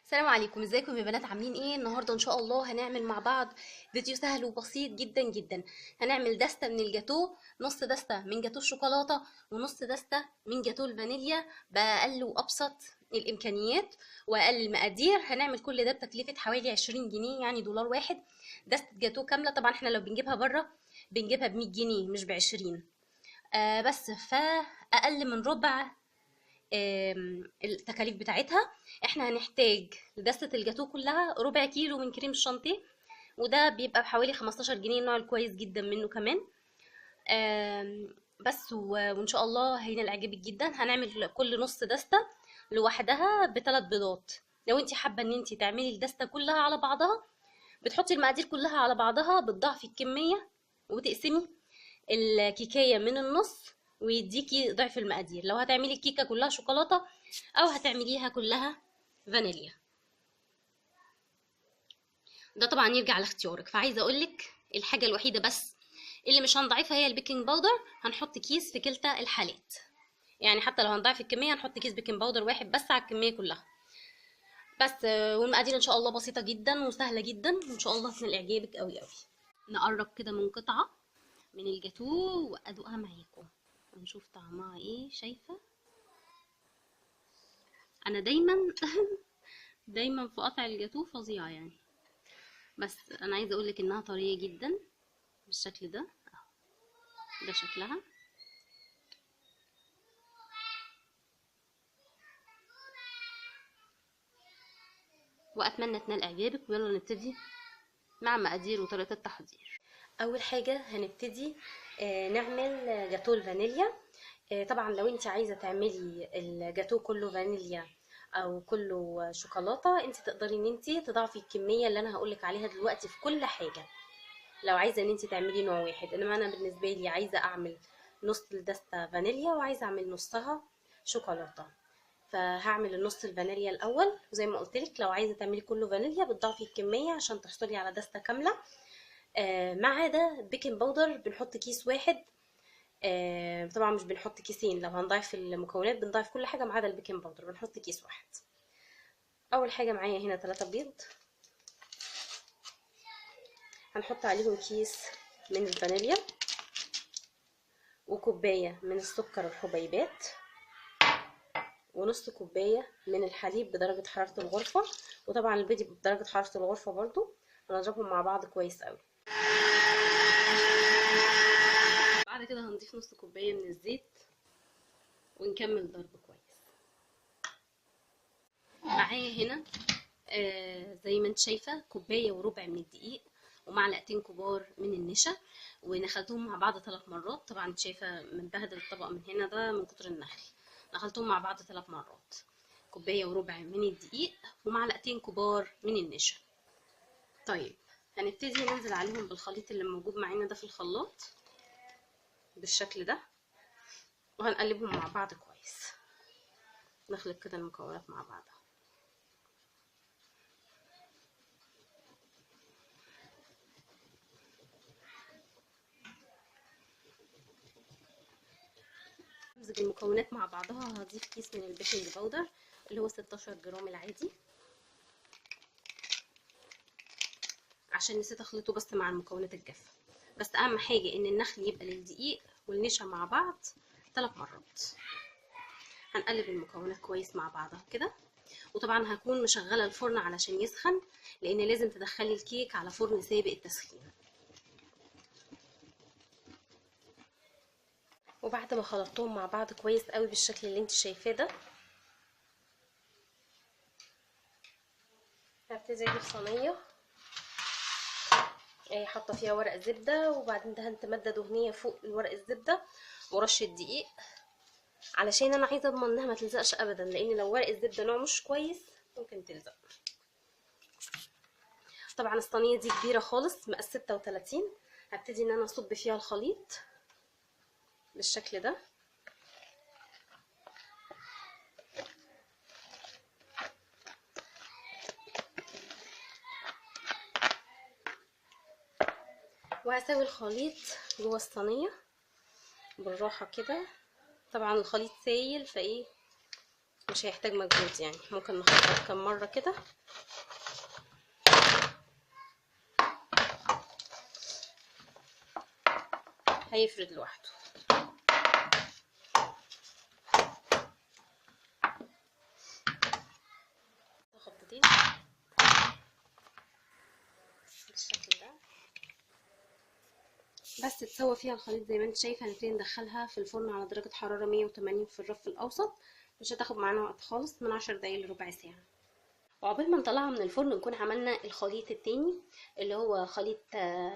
السلام عليكم، ازيكم يا بنات؟ عاملين ايه النهارده؟ ان شاء الله هنعمل مع بعض فيديو سهل وبسيط جدا جدا. هنعمل دستة من الجاتو، نص دستة من جاتو الشوكولاتة ونص دستة من جاتو الفانيليا بأقل وأبسط الإمكانيات وأقل المقادير. هنعمل كل ده بتكلفة حوالي 20 جنيه، يعني دولار واحد. دستة جاتو كاملة، طبعا احنا لو بنجيبها بره بنجيبها ب100 جنيه مش ب20. بس فأقل من ربع التكاليف بتاعتها. احنا هنحتاج لدستة الجاتو كلها ربع كيلو من كريم الشانتيه، وده بيبقى بحوالي 15 جنيه، النوع الكويس جدا منه كمان. بس وان شاء الله هينال اعجابك جدا. هنعمل كل نص دستة لوحدها ب3 بيضات. لو انت حابة ان انت تعملي الدستة كلها على بعضها، بتحطي المقادير كلها على بعضها، بتضاعفي الكمية وتقسمي الكيكايه من النص ويديكي ضعف المقادير لو هتعملي الكيكه كلها شوكولاته او هتعمليها كلها فانيليا. ده طبعا يرجع لاختيارك. فعايزه اقولك الحاجه الوحيده بس اللي مش هنضيفها هي البيكنج باودر. هنحط كيس في كلتا الحالات، يعني حتى لو هنضيف الكميه هنحط كيس بيكنج باودر واحد بس على الكميه كلها بس. والمقادير ان شاء الله بسيطه جدا وسهله جدا، وان شاء الله تنال اعجابك قوي قوي. نقرب كده من قطعه من الجاتو وادوقها معاكم ونشوف طعمها ايه. شايفه انا دايما دايما في قطع الجاتو فظيعه يعني. بس انا عايزه اقولك انها طريه جدا بالشكل ده اهو. ده شكلها. واتمنى تنال اعجابك، ويلا نبتدي مع مقادير وطريقه التحضير. اول حاجه هنبتدي نعمل جاتو الفانيليا. طبعا لو انت عايزه تعملي الجاتو كله فانيليا او كله شوكولاته، انت تقدري ان انت تضاعفي الكميه اللي انا هقولك عليها دلوقتي في كل حاجه لو عايزه ان انت تعملي نوع واحد. انما انا بالنسبه لي عايزه اعمل نص الدستة فانيليا وعايزه اعمل نصها شوكولاته، فهعمل النص الفانيليا الاول. وزي ما قلت لك لو عايزه تعملي كله فانيليا بتضافي الكميه عشان تحصلي على دستة كامله. ما عدا بيكنج باودر بنحط كيس واحد. طبعا مش بنحط كيسين، لو هنضيف المكونات بنضيف كل حاجه ما عدا البيكنج باودر بنحط كيس واحد. اول حاجه معايا هنا 3 بيض، هنحط عليهم كيس من الفانيليا وكوبايه من السكر الحبيبات ونص كوبايه من الحليب بدرجه حراره الغرفه، وطبعا البيض بدرجه حراره الغرفه برضو. هنضربهم مع بعض كويس قوي. بعد كده هنضيف نص كوبايه من الزيت ونكمل ضرب كويس. معايا هنا زي ما انت شايفه كوبايه وربع من الدقيق ومعلقتين كبار من النشا، ونخلتهم مع بعض 3 مرات. طبعا انت شايفه متبهدل الطبق من هنا ده من كتر النخل. نخلتهم مع بعض 3 مرات. كوبايه وربع من الدقيق ومعلقتين كبار من النشا. طيب هنبتدي ننزل عليهم بالخليط اللي موجود معانا ده في الخلاط بالشكل ده، وهنقلبهم مع بعض كويس. نخلط كده المكونات مع بعضها. همزج المكونات مع بعضها. هضيف كيس من البيكنج باودر اللي هو 16 جرام العادي، عشان نسيت اخلطه بس مع المكونات الجافه. بس اهم حاجه ان النخل يبقى للدقيق والنشا مع بعض 3 مرات. هنقلب المكونات كويس مع بعضها كده. وطبعا هكون مشغله الفرن علشان يسخن، لان لازم تدخلي الكيك على فرن سابق التسخين. وبعد ما خلطتهم مع بعض كويس قوي بالشكل اللي انت شايفاه ده، هبتدي اجيب صينيه حاطه فيها ورق زبده، وبعدين دهنت ماده دهنيه فوق الورق الزبده ورشه دقيق، علشان انا عايزه اضمن انها ما تلزقش ابدا، لان لو ورق الزبده نوع مش كويس ممكن تلزق. طبعا الصينيه دي كبيره خالص مقاس 36. هبتدي ان انا اصب فيها الخليط بالشكل ده. وهسوي الخليط جوه الصينيه بالراحه كده. طبعا الخليط سايل فايه مش هيحتاج مجهود، يعني ممكن نخبط كم مرة كده. هيفرد لوحده. خبطتين بالشكل ده. بس تسوى فيها الخليط زي ما انت شايفه. هنبتدي ندخلها في الفرن على درجه حراره 180 في الرف الاوسط. مش هتاخد معانا وقت خالص، من 10 دقايق لربع ساعه. وعقبال ما نطلعها من الفرن نكون عملنا الخليط التاني اللي هو خليط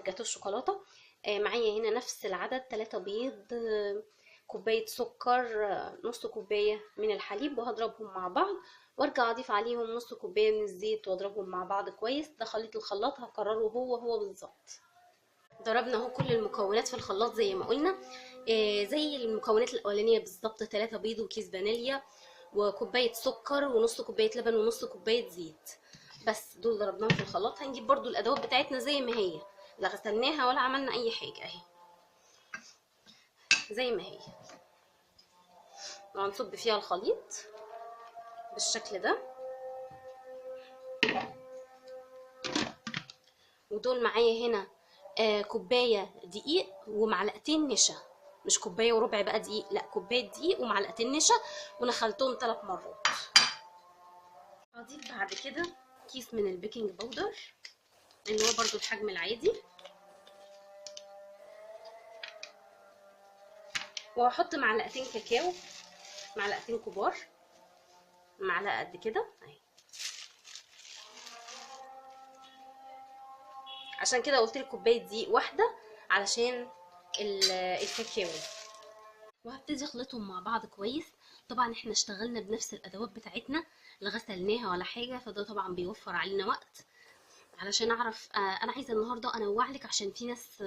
جاتو الشوكولاته. معايا هنا نفس العدد 3 بيض، كوبايه سكر، نص كوبايه من الحليب، وهضربهم مع بعض وارجع اضيف عليهم نص كوبايه من الزيت واضربهم مع بعض كويس. ده خليط الخلاط هكرره هو بالظبط. ضربنا اهو كل المكونات في الخلاط زي ما قلنا، زي المكونات الاولانيه بالظبط. 3 بيض وكيس فانيليا وكوبايه سكر ونص كوبايه لبن ونص كوبايه زيت. بس دول ضربناهم في الخلاط. هنجيب برضو الادوات بتاعتنا زي ما هي، لا غسلناها ولا عملنا اي حاجه، اهي زي ما هي. وهنصب فيها الخليط بالشكل ده. ودول معايا هنا كوبايه دقيق ومعلقتين نشا. مش كوبايه وربع بقى دقيق، لا كوبايه دقيق ومعلقتين نشا، ونخلتهم 3 مرات. هضيف بعد كده كيس من البيكنج باودر اللي هو برضو الحجم العادي، وهحط معلقتين كاكاو، معلقتين كبار، معلقه قد كده اهي. عشان كده قلت لك كوبايه دقيق واحده علشان الكاكاو. وهبتدي اخلطهم مع بعض كويس. طبعا احنا اشتغلنا بنفس الادوات بتاعتنا، لا غسلناها ولا حاجه، فده طبعا بيوفر علينا وقت. علشان اعرف انا عايزه النهارده انوع لك، عشان في ناس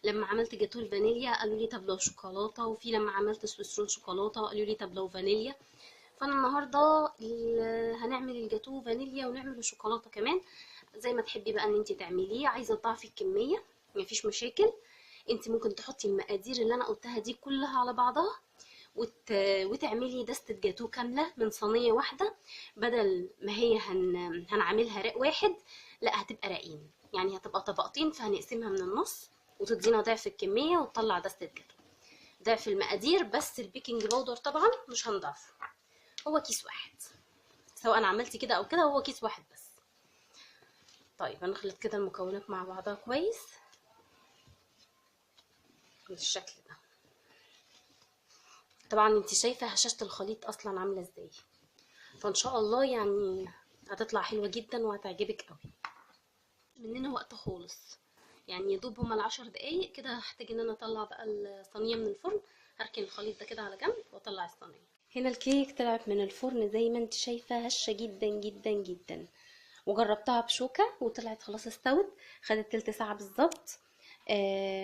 لما عملت جاتو الفانيليا قالوا لي طب لو شوكولاته، وفي لما عملت سويس رول شوكولاته قالوا لي طب لو فانيليا. فانا النهارده هنعمل الجاتو فانيليا ونعمل الشوكولاته كمان، زي ما تحبي بقى ان انت تعمليه. عايزه تضاعفي الكميه مفيش مشاكل. انت ممكن تحطي المقادير اللي انا قلتها دي كلها على بعضها وتعملي دستة جاتو كاملة من صينية واحدة، بدل ما هي هنعملها رق واحد، لا هتبقى رقين، يعني هتبقى طبقتين، فهنقسمها من النص وتدينا ضعف الكمية وتطلع دستة جاتو ضعف المقادير. بس البيكنج باودر طبعا مش هنضعفه، هو كيس واحد، سواء عملتي كده او كده هو كيس واحد بس. طيب هنخلط كده المكونات مع بعضها كويس بالشكل ده. طبعا انت شايفه هشاشه الخليط اصلا عامله ازاي، فان شاء الله يعني هتطلع حلوه جدا وهتعجبك قوي. مننا وقت خالص، يعني يا دوب هما ال10 دقايق كده. هحتاج ان انا اطلع بقى الصينيه من الفرن، هركن الخليط ده كده على جنب واطلع الصينيه. هنا الكيك طلعت من الفرن زي ما انت شايفه، هشه جدا جدا جدا. وجربتها بشوكه وطلعت خلاص استوت، خدت تلت ساعه بالظبط.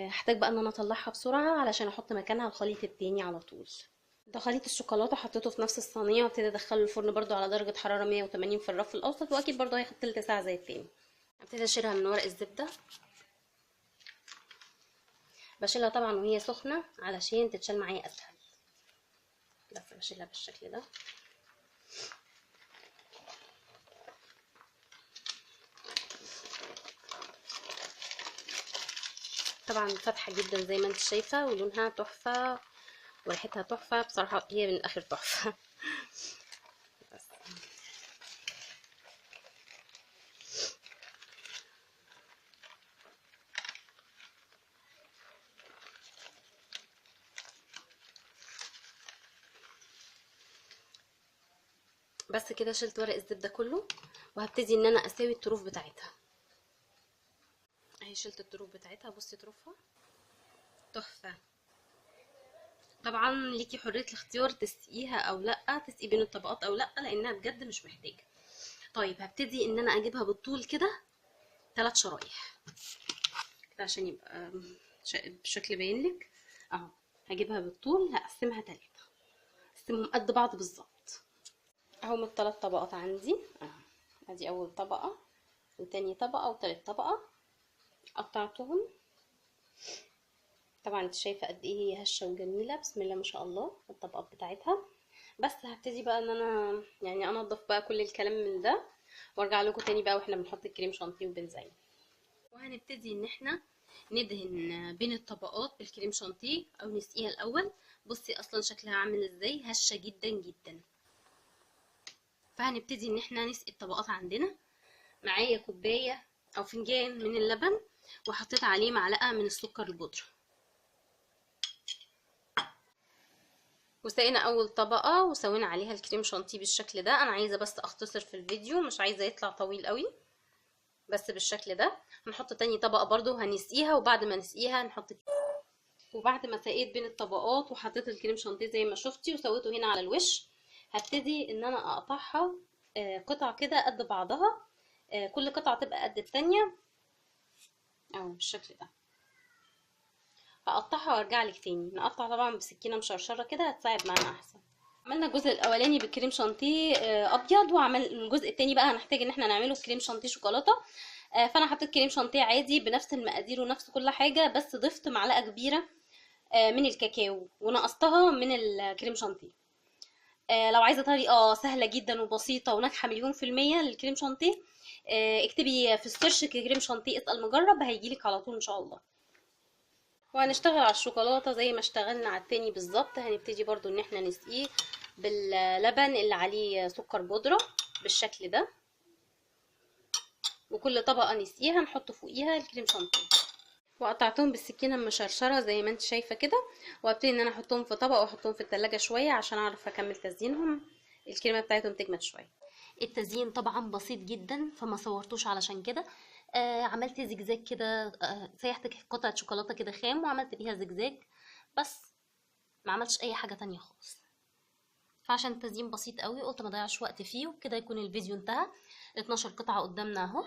هحتاج بقى ان انا اطلعها بسرعه علشان احط مكانها الخليط التاني على طول. ده خليط الشوكولاته حطيته في نفس الصينيه، وابتدي ادخله الفرن برضو على درجه حراره 180 في الرف الاوسط، واكيد برضو هياخد تلت ساعه زي التاني. ابتدي اشيلها من ورق الزبده. بشيلها طبعا وهي سخنه علشان تتشال معايا اسهل، بس بشيلها بالشكل ده. طبعا فاتحه جدا زي ما انت شايفه، ولونها تحفه وريحتها تحفه بصراحه، هي من الاخر تحفه. بس بس كده شلت ورق الزبده كله، وهبتدي ان انا اسوي الطروف بتاعتها. اهي شلت الطروف بتاعتها، بصي طروفها تحفه. طبعا ليكي حريه الاختيار تسقيها او لا، تسقي بين الطبقات او لا، لانها بجد مش محتاجه. طيب هبتدي ان انا اجيبها بالطول كده 3 شرايح كده عشان يبقى بشكل باين لك اهو. هجيبها بالطول، هقسمها 3، اقسمهم قد بعض بالظبط اهو. من ال3 طبقات عندي اهو، ادي اول طبقه وتاني طبقه وتالت طبقه، قطعتهم. طبعا انت شايفه قد ايه هي هشه وجميله، بسم الله ما شاء الله الطبقات بتاعتها. بس هبتدي بقى ان انا يعني انضف بقى كل الكلام من ده، وارجع لكم تاني بقى واحنا بنحط الكريم شانتيه وبنزين. وهنبتدي ان احنا ندهن بين الطبقات بالكريم شانتيه او نسقيها الاول. بصي اصلا شكلها عامل ازاي، هشه جدا جدا. فهنبتدي ان احنا نسقي الطبقات عندنا. معايا كوبايه او فنجان من اللبن، وحطيت عليه معلقه من السكر البودره. وسقينا اول طبقه وسوينا عليها الكريم شانتيه بالشكل ده. انا عايزه بس اختصر في الفيديو، مش عايزه يطلع طويل قوي، بس بالشكل ده. هنحط تاني طبقه برضو هنسقيها، وبعد ما نسقيها نحط. وبعد ما سقيت بين الطبقات وحطيت الكريم شانتيه زي ما شفتي وسويته هنا على الوش، هبتدي ان انا اقطعها قطع كده قد بعضها. كل قطعه تبقى قد التانية اهو بالشكل ده. هقطعها وارجع لك تاني. نقطع طبعا بسكينه مشرشره كده هتساعد معانا احسن. عملنا الجزء الاولاني بالكريم شانتيه ابيض، وعمل الجزء التاني بقى هنحتاج ان احنا نعمله كريم شانتيه شوكولاته. فانا حطيت كريم شانتيه عادي بنفس المقادير ونفس كل حاجه، بس ضفت معلقه كبيره من الكاكاو ونقصتها من الكريم شانتيه. لو عايزه طريقه سهله جدا وبسيطه وناجحه مليون في الميه للكريم شانتيه، اكتبي في السيرش كريم شانتيه اسال مجرب هيجيلك على طول ان شاء الله. وهنشتغل على الشوكولاته زي ما اشتغلنا على التاني بالظبط. هنبتدي برضو ان احنا نسقيه باللبن اللي عليه سكر بودره بالشكل ده، وكل طبقه نسقيها نحط فوقيها الكريم شانتيه. وقطعتهم بالسكينه المشرشره زي ما انت شايفه كده، وابتدي ان انا احطهم في طبق واحطهم في التلاجة شويه عشان اعرف اكمل تزيينهم، الكريمه بتاعتهم تجمد شويه. التزيين طبعا بسيط جدا فما صورتوش علشان كده. عملت زجزاج كده، سيحت قطعه شوكولاته كده خام وعملت بيها زجزاج بس، ما عملتش اي حاجه تانية خالص. فعشان التزيين بسيط قوي قلت ما اضيعش وقت فيه، وبكده يكون الفيديو انتهى. 12 قطعه قدامنا اهو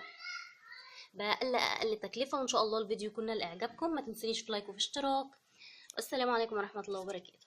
بأقل تكلفة، وإن شاء الله الفيديو يكون نال إعجابكم. ما تنسونيش في لايك وفي اشتراك. والسلام عليكم ورحمة الله وبركاته.